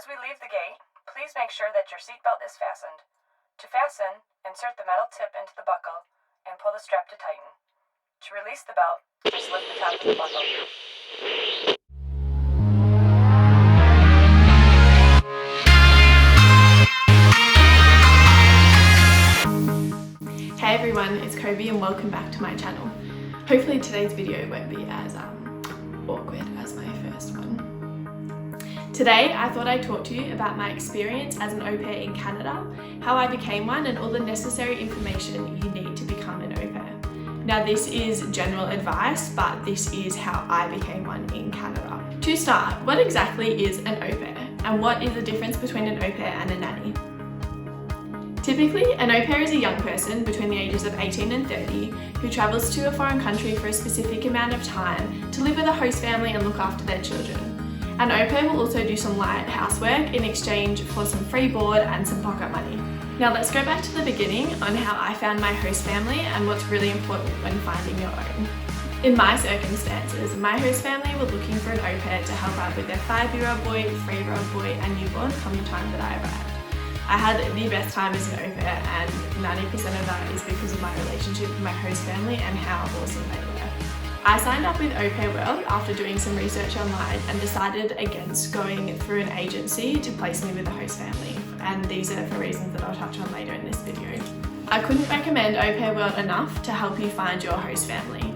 As we leave the gate, please make sure that your seatbelt is fastened. To fasten, insert the metal tip into the buckle and pull the strap to tighten. To release the belt, just lift the top of the buckle. Hey everyone, it's Kobe and welcome back to my channel. Hopefully today's video won't be as awkward as my first one. Today I thought I'd talk to you about my experience as an au pair in Canada, how I became one and all the necessary information you need to become an au pair. Now this is general advice, but this is how I became one in Canada. To start, what exactly is an au pair and what is the difference between an au pair and a nanny? Typically, an au pair is a young person between the ages of 18 and 30 who travels to a foreign country for a specific amount of time to live with a host family and look after their children. An au pair will also do some light housework in exchange for some free board and some pocket money. Now let's go back to the beginning on how I found my host family and what's really important when finding your own. In my circumstances, my host family were looking for an au pair to help out with their 5-year-old boy, 3-year-old boy and newborn come the time that I arrived. I had the best time as an au pair and 90% of that is because of my relationship with my host family and how awesome they were. I signed up with Au Pair World after doing some research online and decided against going through an agency to place me with a host family, and these are for reasons that I'll touch on later in this video. I couldn't recommend Au Pair World enough to help you find your host family.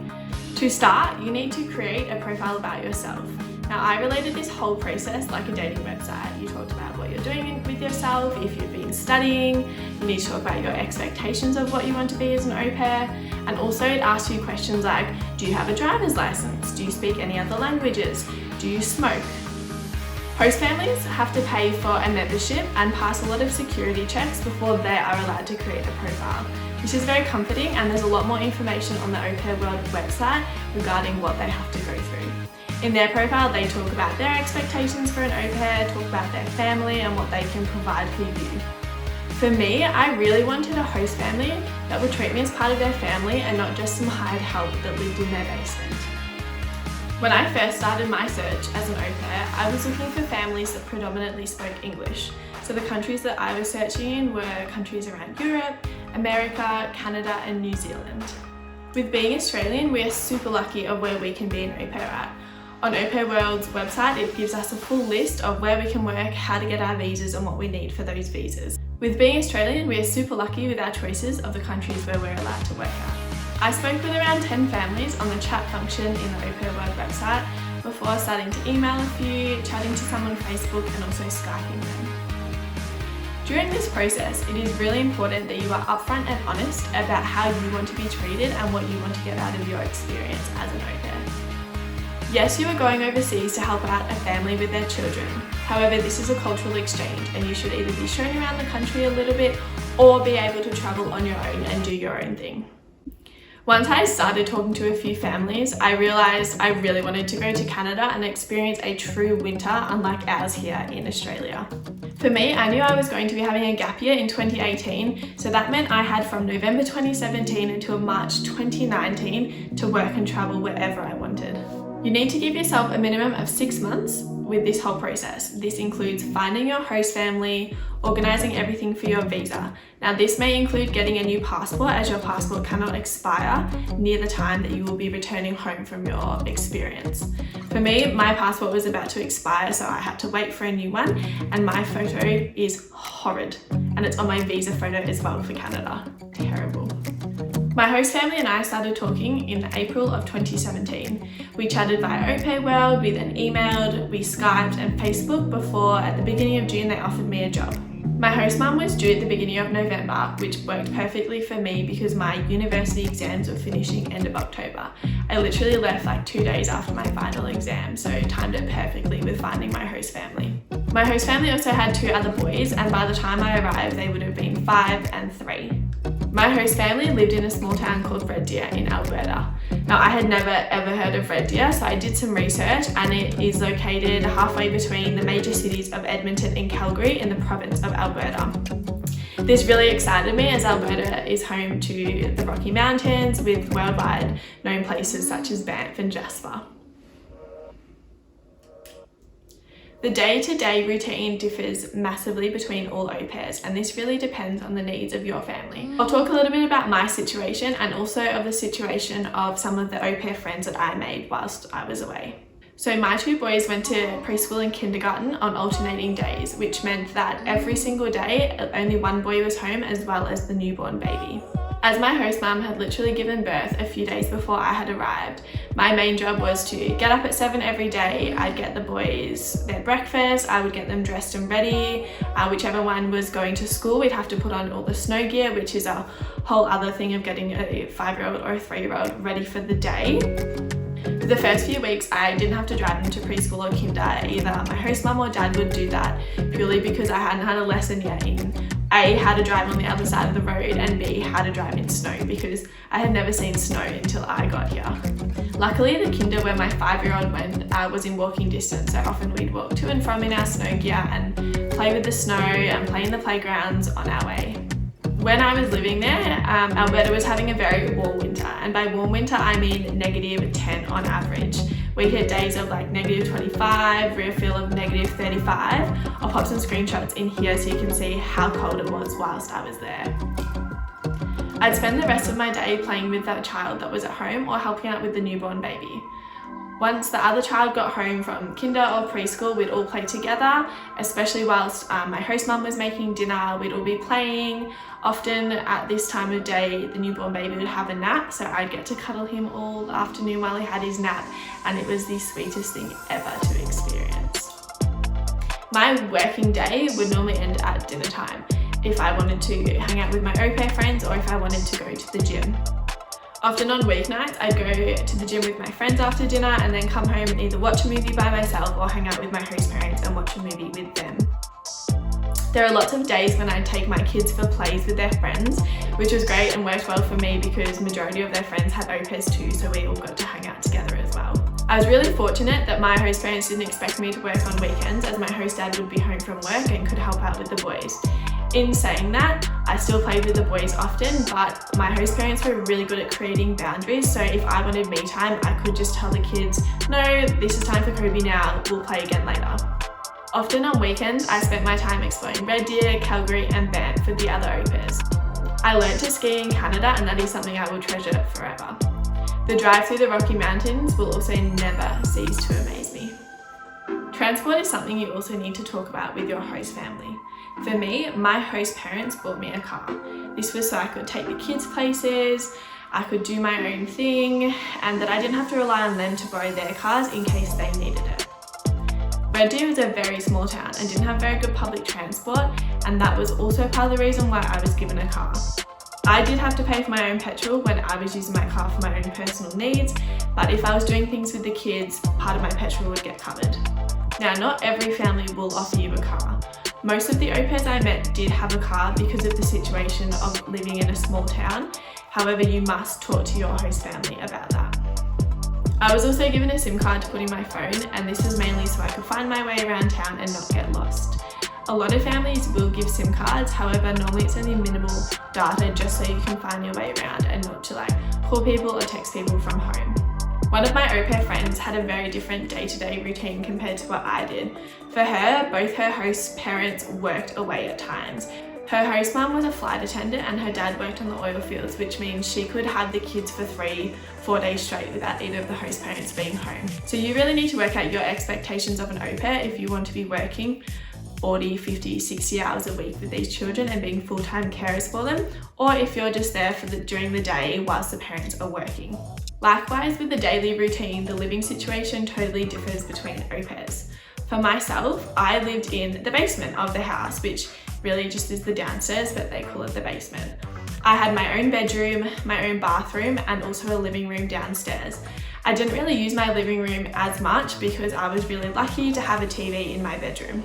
To start, you need to create a profile about yourself. Now I related this whole process like a dating website. You talked about what you're doing with yourself, if you've been studying, you need to talk about your expectations of what you want to be as an au pair, and also it asks you questions like, do you have a driver's license? Do you speak any other languages? Do you smoke? Host families have to pay for a membership and pass a lot of security checks before they are allowed to create a profile. This is very comforting and there's a lot more information on the Au Pair World website regarding what they have to go through. In their profile, they talk about their expectations for an au pair, talk about their family and what they can provide for you. For me, I really wanted a host family that would treat me as part of their family and not just some hired help that lived in their basement. When I first started my search as an au pair, I was looking for families that predominantly spoke English. So the countries that I was searching in were countries around Europe, America, Canada and New Zealand. With being Australian, we are super lucky of where we can be an au pair at. On Au Pair World's website, it gives us a full list of where we can work, how to get our visas and what we need for those visas. With being Australian, we are super lucky with our choices of the countries where we're allowed to work at. I spoke with around 10 families on the chat function in the Au Pair World website before starting to email a few, chatting to some on Facebook and also Skyping them. During this process, it is really important that you are upfront and honest about how you want to be treated and what you want to get out of your experience as an au pair. Yes, you are going overseas to help out a family with their children. However, this is a cultural exchange and you should either be shown around the country a little bit or be able to travel on your own and do your own thing. Once I started talking to a few families, I realised I really wanted to go to Canada and experience a true winter unlike ours here in Australia. For me, I knew I was going to be having a gap year in 2018, so that meant I had from November 2017 until March 2019 to work and travel wherever I wanted. You need to give yourself a minimum of 6 months with this whole process. This includes finding your host family, organising everything for your visa. Now this may include getting a new passport as your passport cannot expire near the time that you will be returning home from your experience. For me, my passport was about to expire so I had to wait for a new one and my photo is horrid and it's on my visa photo as well for Canada. Terrible. My host family and I started talking in April of 2017. We chatted via Au Pair World, we then emailed, we Skyped and Facebook before at the beginning of June they offered me a job. My host mum was due at the beginning of November, which worked perfectly for me because my university exams were finishing end of October. I literally left like 2 days after my final exam, so timed it perfectly with finding my host family. My host family also had 2 other boys and by the time I arrived they would have been 5 and 3. My host family lived in a small town called Red Deer in Alberta. Now I had never ever heard of Red Deer, so I did some research and it is located halfway between the major cities of Edmonton and Calgary in the province of Alberta. This really excited me as Alberta is home to the Rocky Mountains with worldwide known places such as Banff and Jasper. The day-to-day routine differs massively between all au pairs, and this really depends on the needs of your family. I'll talk a little bit about my situation and also of the situation of some of the au pair friends that I made whilst I was away. So my two boys went to preschool and kindergarten on alternating days, which meant that every single day only one boy was home as well as the newborn baby. As my host mum had literally given birth a few days before I had arrived, my main job was to get up at 7 every day. I'd get the boys their breakfast, I would get them dressed and ready. Whichever one was going to school, we'd have to put on all the snow gear, which is a whole other thing of getting a 5-year-old or a 3-year-old ready for the day. For the first few weeks, I didn't have to drive them to preschool or kinder. Either my host mum or dad would do that, purely because I hadn't had a lesson yet in A, how to drive on the other side of the road, and B, how to drive in snow, because I had never seen snow until I got here. Luckily, the kinder where my 5-year-old went was in walking distance, so often we'd walk to and from in our snow gear and play with the snow and play in the playgrounds on our way. When I was living there, Alberta was having a very warm winter, and by warm winter I mean -10 on average. We hit days of like -25, rear feel of -35. I'll pop some screenshots in here so you can see how cold it was whilst I was there. I'd spend the rest of my day playing with that child that was at home or helping out with the newborn baby. Once the other child got home from kinder or preschool, we'd all play together, especially whilst my host mum was making dinner. We'd all be playing. Often at this time of day, the newborn baby would have a nap, so I'd get to cuddle him all afternoon while he had his nap, and it was the sweetest thing ever to experience. My working day would normally end at dinner time if I wanted to hang out with my au pair friends or if I wanted to go to the gym. Often on weeknights, I'd go to the gym with my friends after dinner and then come home and either watch a movie by myself or hang out with my host parents and watch a movie with them. There are lots of days when I'd take my kids for plays with their friends, which was great and worked well for me because majority of their friends had au pairs too, so we all got to hang out together as well. I was really fortunate that my host parents didn't expect me to work on weekends, as my host dad would be home from work and could help out with the boys. In saying that, I still played with the boys often, but my host parents were really good at creating boundaries, so if I wanted me time, I could just tell the kids, no, this is time for Kobe now, we'll play again later. Often on weekends, I spent my time exploring Red Deer, Calgary and Banff with the other au pairs. I learned to ski in Canada, and that is something I will treasure forever. The drive through the Rocky Mountains will also never cease to amaze me. Transport is something you also need to talk about with your host family. For me, my host parents bought me a car. This was so I could take the kids places, I could do my own thing, and that I didn't have to rely on them to borrow their cars in case they needed it. Red Deer was a very small town and didn't have very good public transport, and that was also part of the reason why I was given a car. I did have to pay for my own petrol when I was using my car for my own personal needs, but if I was doing things with the kids, part of my petrol would get covered. Now, not every family will offer you a car. Most of the au pairs I met did have a car because of the situation of living in a small town. However, you must talk to your host family about that. I was also given a SIM card to put in my phone, and this was mainly so I could find my way around town and not get lost. A lot of families will give SIM cards, however normally it's only minimal data just so you can find your way around and not to call people or text people from home. One of my au pair friends had a very different day-to-day routine compared to what I did. For her, both her host parents worked away at times. Her host mum was a flight attendant and her dad worked on the oil fields, which means she could have the kids for 3-4 days straight without either of the host parents being home. So you really need to work out your expectations of an au pair if you want to be working 40, 50, 60 hours a week with these children and being full-time carers for them, or if you're just there during the day whilst the parents are working. Likewise, with the daily routine, the living situation totally differs between au pairs. For myself, I lived in the basement of the house, which really just is the downstairs, but they call it the basement. I had my own bedroom, my own bathroom, and also a living room downstairs. I didn't really use my living room as much because I was really lucky to have a TV in my bedroom.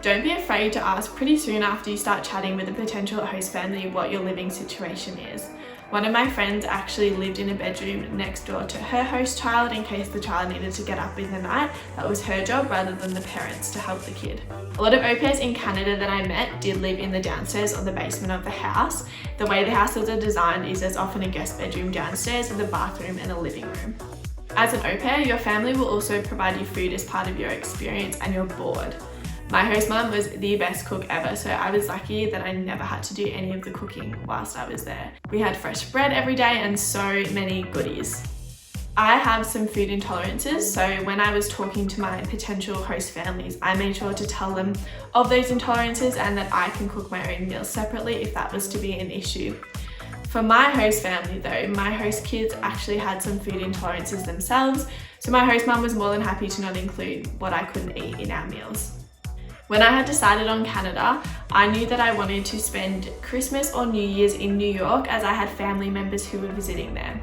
Don't be afraid to ask pretty soon after you start chatting with a potential host family what your living situation is. One of my friends actually lived in a bedroom next door to her host child in case the child needed to get up in the night. That was her job rather than the parents to help the kid. A lot of au pairs in Canada that I met did live in the downstairs or the basement of the house. The way the houses are designed is there's often a guest bedroom downstairs with a bathroom and a living room. As an au pair, your family will also provide you food as part of your experience and you're bored. My host mum was the best cook ever, so I was lucky that I never had to do any of the cooking whilst I was there. We had fresh bread every day and so many goodies. I have some food intolerances, so when I was talking to my potential host families, I made sure to tell them of those intolerances and that I can cook my own meals separately if that was to be an issue. For my host family though, my host kids actually had some food intolerances themselves, so my host mum was more than happy to not include what I couldn't eat in our meals. When I had decided on Canada, I knew that I wanted to spend Christmas or New Year's in New York as I had family members who were visiting there.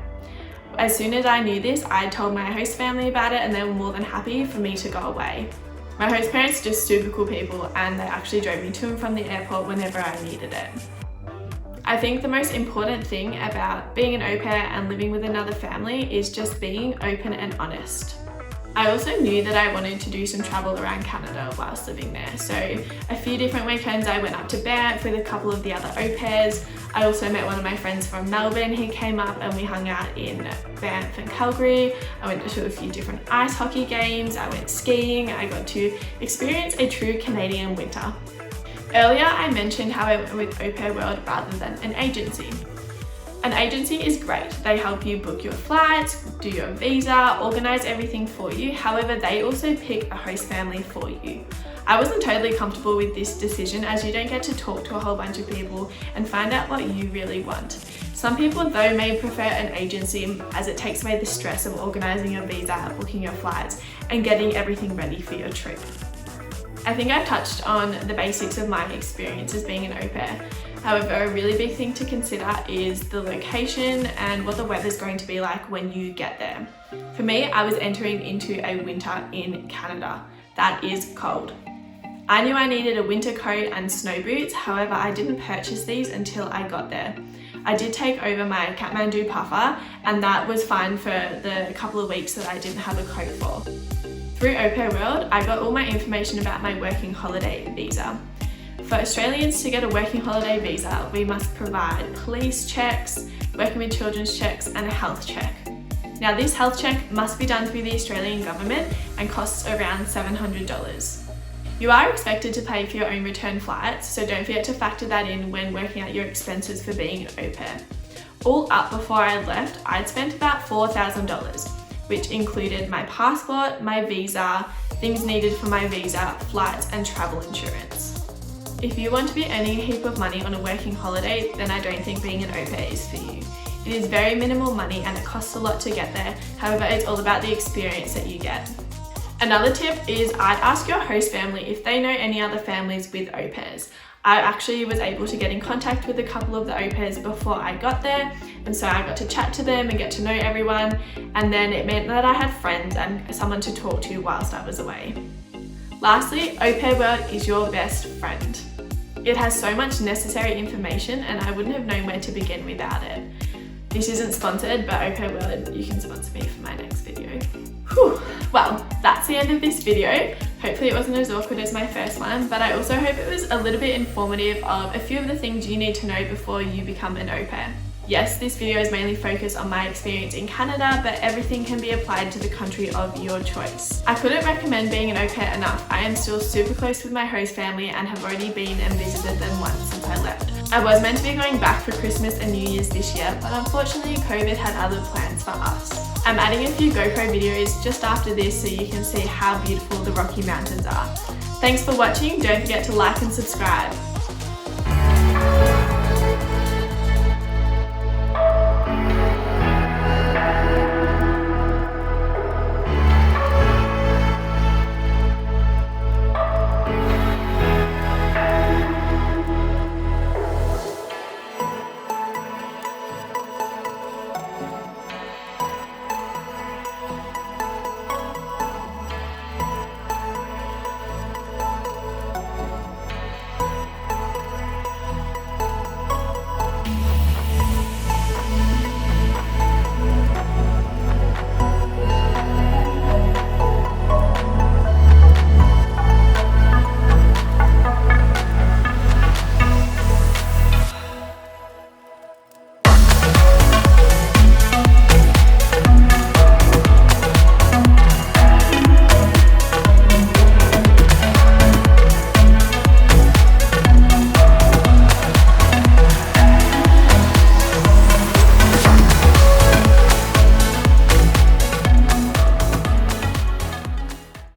As soon as I knew this, I told my host family about it and they were more than happy for me to go away. My host parents are just super cool people and they actually drove me to and from the airport whenever I needed it. I think the most important thing about being an au pair and living with another family is just being open and honest. I also knew that I wanted to do some travel around Canada whilst living there. So a few different weekends I went up to Banff with a couple of the other au pairs. I also met one of my friends from Melbourne who came up and we hung out in Banff and Calgary. I went to a few different ice hockey games. I went skiing. I got to experience a true Canadian winter. Earlier I mentioned how I went with Au Pair World rather than an agency. An agency is great. They help you book your flights, do your visa, organise everything for you. However, they also pick a host family for you. I wasn't totally comfortable with this decision as you don't get to talk to a whole bunch of people and find out what you really want. Some people though may prefer an agency as it takes away the stress of organising your visa, booking your flights and getting everything ready for your trip. I think I've touched on the basics of my experience as being an au pair. However, a really big thing to consider is the location and what the weather's going to be like when you get there. For me, I was entering into a winter in Canada. That is cold. I knew I needed a winter coat and snow boots, however, I didn't purchase these until I got there. I did take over my Kathmandu puffer and that was fine for the couple of weeks that I didn't have a coat for. Through Au Pair World, I got all my information about my working holiday visa. For Australians to get a working holiday visa, we must provide police checks, working with children's checks and a health check. Now this health check must be done through the Australian government and costs around $700. You are expected to pay for your own return flights, so don't forget to factor that in when working out your expenses for being an au pair. All up before I left, I'd spent about $4,000, which included my passport, my visa, things needed for my visa, flights and travel insurance. If you want to be earning a heap of money on a working holiday, then I don't think being an au pair is for you. It is very minimal money and it costs a lot to get there, however it's all about the experience that you get. Another tip is I'd ask your host family if they know any other families with au pairs. I actually was able to get in contact with a couple of the au pairs before I got there, and so I got to chat to them and get to know everyone, and then it meant that I had friends and someone to talk to whilst I was away. Lastly, Au Pair World is your best friend. It has so much necessary information and I wouldn't have known where to begin without it. This isn't sponsored, but Au Pair World, you can sponsor me for my next video. Whew. Well, that's the end of this video. Hopefully it wasn't as awkward as my first one, but I also hope it was a little bit informative of a few of the things you need to know before you become an au pair. Yes, this video is mainly focused on my experience in Canada, but everything can be applied to the country of your choice. I couldn't recommend being an au pair enough. I am still super close with my host family and have already been and visited them once since I left. I was meant to be going back for Christmas and New Year's this year, but unfortunately COVID had other plans for us. I'm adding a few GoPro videos just after this so you can see how beautiful the Rocky Mountains are. Thanks for watching. Don't forget to like and subscribe.